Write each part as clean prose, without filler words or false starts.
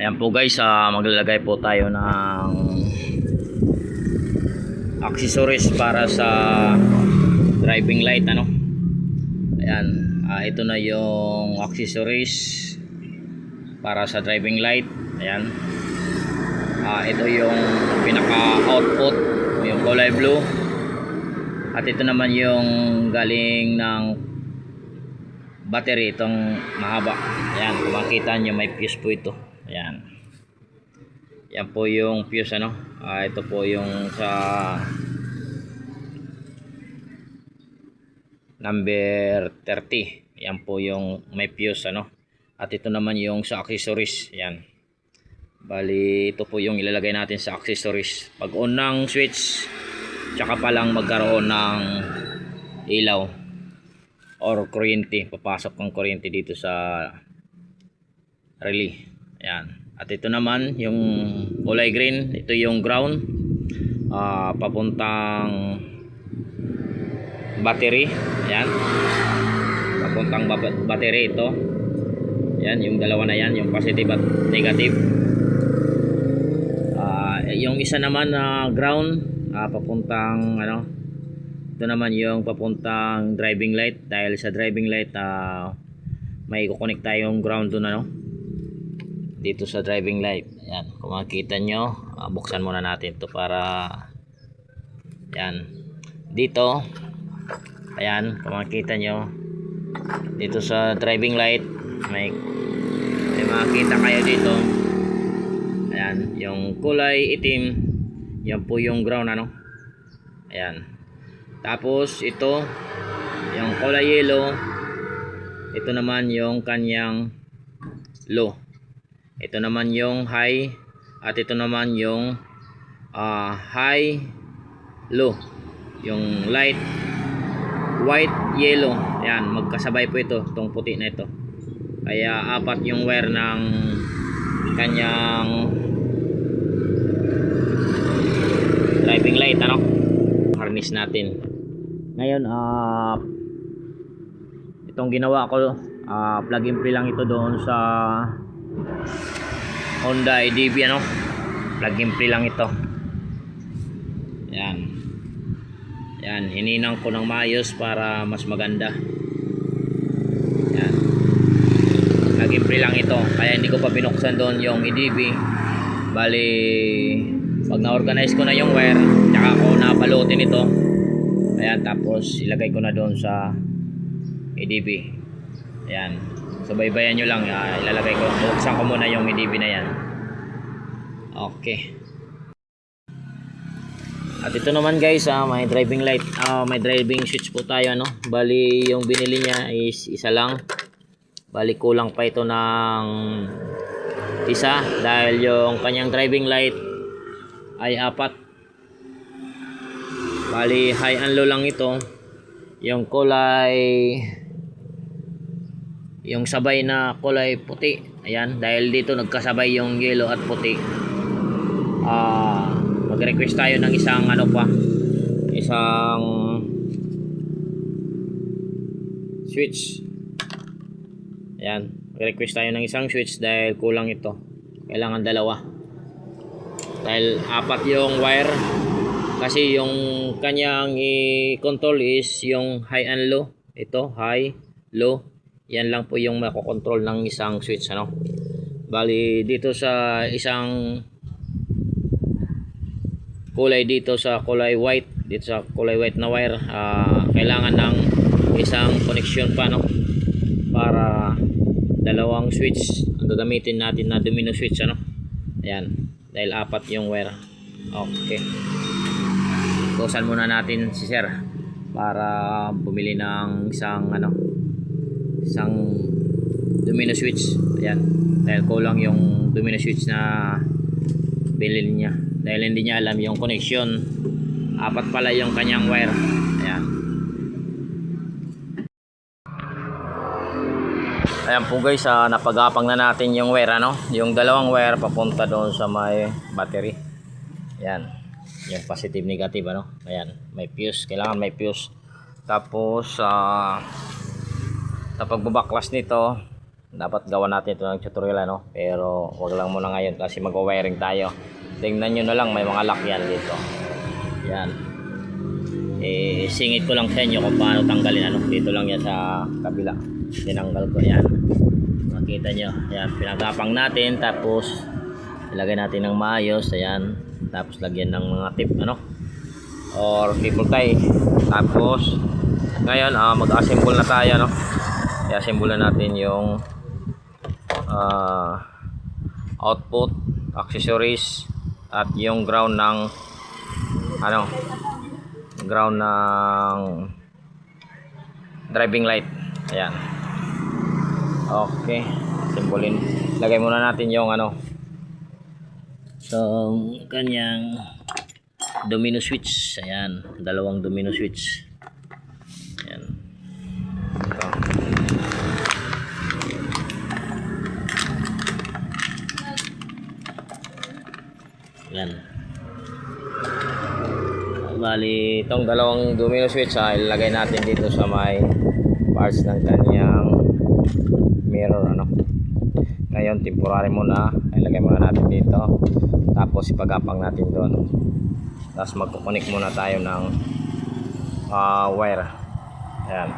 Ayan po guys, maglalagay po tayo ng accessories para sa driving light ano. Ayan, ito na yung accessories para sa driving light. Ayan. Ito yung pinaka output, yung kulay blue. At ito naman yung galing ng battery, itong mahaba. Ayan, kung makita nyo may fuse po ito. Ayan. Yan po yung fuse ano. Ito po yung sa number 30. Yan po yung may fuse ano. At ito naman yung sa accessories. Ayan. Bali ito po yung ilalagay natin sa accessories. Pag on ng switch, tsaka pa lang magkaroon ng ilaw or kuryente, papasok ng kuryente dito sa relay. Ayan. At ito naman yung kulay green, ito yung ground, papuntang battery. Ayan, papuntang battery ito. Ayan, yung dalawa na yan, yung positive at negative. Yung isa naman na ground, papuntang ano, ito naman yung papuntang driving light. Dahil sa driving light may kukonek tayong ground doon ano, dito sa driving light. Ayan, kung makikita nyo, buksan muna natin to para ayan, dito. Ayan, kung makikita nyo, dito sa driving light may makikita kayo dito. Ayan, yung kulay itim, yan po yung ground ano. Ayan. Tapos ito, yung kulay yellow, ito naman yung kanyang low. Ito naman yung high, at ito naman yung high, low. Yung light, white, yellow. Ayan, magkasabay po ito, itong puti na ito. Kaya apat yung wire ng kanyang driving light ano, harness natin. Ngayon itong ginawa ko, plug and play lang ito doon sa Honda EDV ano, plug and play lang ito. Yan, yan, hininang ko ng maayos para mas maganda. Yan, plug and play lang ito, kaya hindi ko pa binuksan doon yung EDV. Bali pag na-organize ko na yung wire, tsaka ako napalutin ito. Ayan, tapos ilagay ko na doon sa EDV. Ayan, subaybayan nyo lang. Ilalagay ko, buksan ko muna yung EDV na yan. Okay. At ito naman guys, may driving light, may driving switch po tayo ano. Bali yung binili niya is isa lang. Bali kulang pa ito ng isa dahil yung kanyang driving light ay apat. Bali high and low lang ito. Yung kulay, yung sabay na kulay puti, ayan, dahil dito nagkasabay yung yellow at puti. Mag-request tayo ng isang ano pa, isang switch. Ayan, mag-request tayo ng isang switch dahil kulang ito. Kailangan dalawa dahil apat yung wire. Kasi yung kanyang i-control is yung high and low. Ito, high, low. Yan lang po yung makokontrol ng isang switch ano. Bali dito sa isang kulay, dito sa kulay white, dito sa kulay white na wire, kailangan ng isang connection pa no, para dalawang switch ang gagamitin natin na domino switch ano. Ayan, dahil apat yung wire. Okay, kusan muna natin si sir para bumili ng isang ano, isang domino switch. Ayan, dahil kulang yung domino switch na bilhin niya, dahil hindi niya alam yung connection. Apat pala yung kanyang wire. Ayan. Ayan po guys, napagapang na natin yung wire ano, yung dalawang wire papunta doon sa may battery. Ayan, yung positive negative ano. Ayan, may fuse, kailangan may fuse. Tapos sa pagbabaklas nito, Dapat gawa natin ito ng tutorial ano, pero wag lang muna ngayon kasi mag-wiring tayo. Tingnan nyo na lang, may mga lock yan dito. Yan. Singit ko lang sa inyo kung paano tanggalin ano. Dito lang yan sa kabila. Tinanggal ko yan. Makita nyo. Yan, pinagapang natin. Tapos ilagay natin ng maayos. Ayan. Tapos lagyan ng mga tip ano. Or cable tie. Tapos ngayon mag-assemble na tayo no. I-assemble na natin yung output, accessories at yung ground ng ano, ground ng driving light. Ayan. Okay, simbolin. Lagay muna natin yung ano, itong kanyang domino switch. Ayan, dalawang domino switch. Ayan. Ito. Ayan. Bali, itong dalawang domino switch ilagay natin dito sa may parts ng kanyang mirror ano. Ngayon temporary muna, ilagay muna natin dito. Tapos ipagapang natin doon. Tapos magko-connect muna tayo ng wire. Ayan.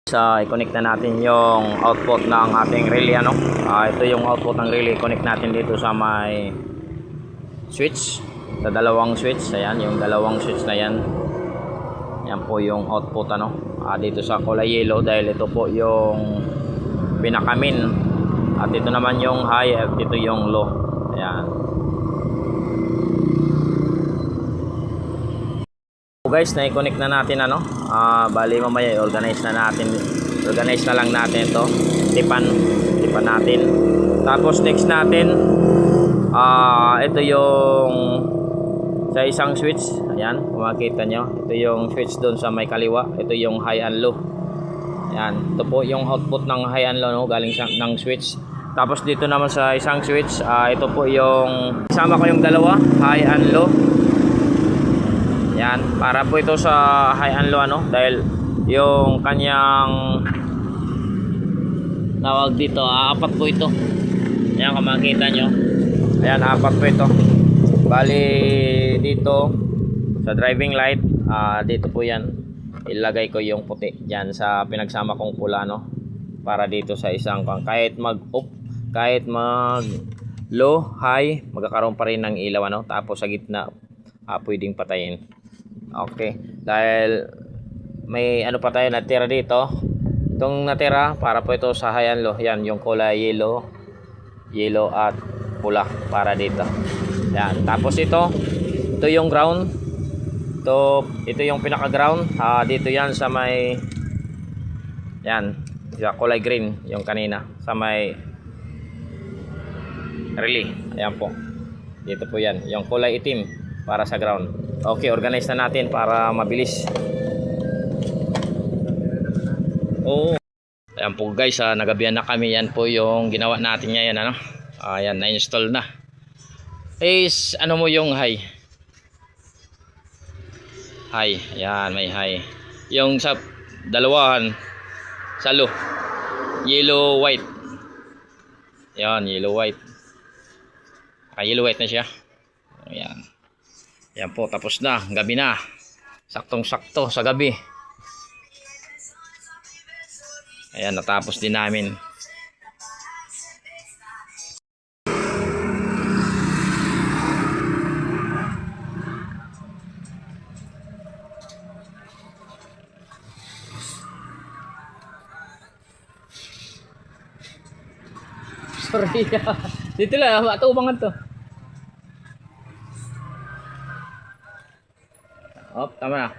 I-connect na natin yung output ng ating relay ano. Ito yung output ng relay, connect natin dito sa may switch, sa dalawang switch. Ayan, yung dalawang switch na yan. Yan po yung output ano. Dito sa kulay yellow dahil ito po yung pinaka-min. At ito naman yung high at ito yung low. Ayan. So guys, na-connect na natin ano. Bali mamaya organize na lang natin ito. Tipan natin. Tapos next natin ito yung sa isang switch. Ayan, kung makita nyo, ito yung switch doon sa may kaliwa. Ito yung high and low. Ayan, ito po yung output ng high and low no, galing ng switch. Tapos dito naman sa isang switch, ito po yung isama ko yung dalawa, high and low. Ayan, para po ito sa high and low ano, dahil yung kanyang tawag dito, apat po ito. Ayan, kung makita nyo. Ayan, apat po ito. Bali dito sa driving light, dito po yan. Ilagay ko yung puti dyan sa pinagsama kong pula no. Para dito sa isang kahit mag-up, kahit mag low, high, magkakaroon pa rin ng ilaw ano. Tapos sa gitna pwedeng patayin. Okay, dahil may ano pa tayo natira dito. Itong natira para po ito sa high and low. Yan yung kulay yellow at pula para dito. Yan. Tapos ito yung ground. Ito yung pinaka ground. Dito yan sa may yan, sa kulay green yung kanina sa may relay. Ayan po. Dito po yan, yung kulay itim para sa ground. Okay, organize na natin para mabilis. Oo. Ayan po guys, nagabihan na kami. Yan po yung ginawa natin ngayon ano. Ayan, na-install na. Ano mo yung high? High, ayan, may high. Yung sa dalawahan, sa low, yellow white. Ayan, yellow white. Yellow white na siya. Ayan. Ayan po, tapos na, gabi na. Saktong sakto sa gabi. Ayan, natapos din namin. Sorry. Dito lang, matubangan to. Tama na.